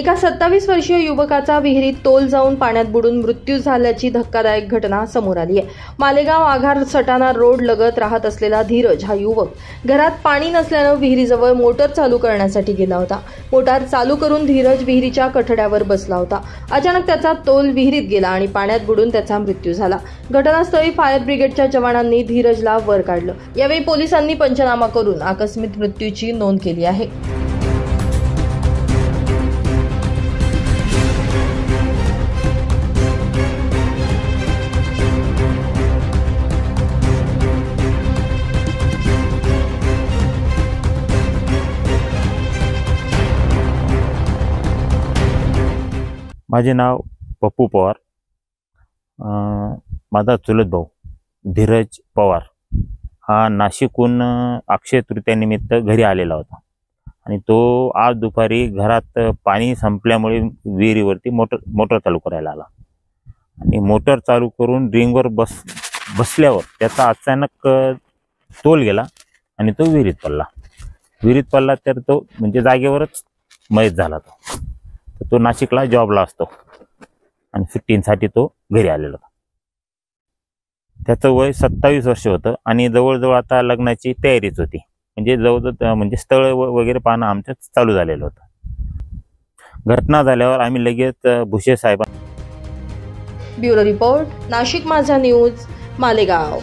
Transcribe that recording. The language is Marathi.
एका 27 वर्षीय युवकाचा विहिरीत तोल जाऊन पाण्यात बुडून मृत्यू झाल्याची धक्कादायक घटना समोर आली आहे। मालेगाव आघार सटाणा रोड लगत राहत असलेला धीरज हा युवक घरात पाणी नसल्याने विहिरीजवळ मोटर चालू करण्यासाठी गेला होता। मोटार चालू करून धीरज विहिरीच्या कठड्यावर बसला होता। अचानक त्याचा तोल विहिरीत गेला आणि पाण्यात बुडून त्याचा मृत्यू झाला। घटनास्थळी फायर ब्रिगेडच्या जवानांनी धीरजला वर काढलं। यावेळी पोलिसांनी पंचनामा करून आकस्मिक मृत्यूची नोंद केली आहे। माझे नाव पप्पू पवार, माझा चुलत भाऊ धीरज पवार हा नाशिकहून अक्षय तृतीयानिमित्त घरी आलेला होता आणि तो आज दुपारी घरात पाणी संपल्यामुळे विहिरीवरती मोटर चालू करायला आला आणि मोटर चालू करून रिंगवर बसल्यावर त्याचा अचानक तोल गेला आणि तो विहिरीत पडला तर तो म्हणजे जागेवरच मयत झाला। तो नाशिकला जॉबला असतो आणि सुट्टींसाठी तो घरी आलेला होता। त्याचं वय 27 वर्ष होतं आणि जवळजवळ आता लग्नाची तयारीच होती, म्हणजे जवळजवळ म्हणजे स्थळ वगैरे पाहणं आमचं चालू झालेलं होतं। घटना झाल्यावर आम्ही लगेच भुसे साहेबांना ब्युरो रिपोर्ट नाशिक माझा न्यूज मालेगाव।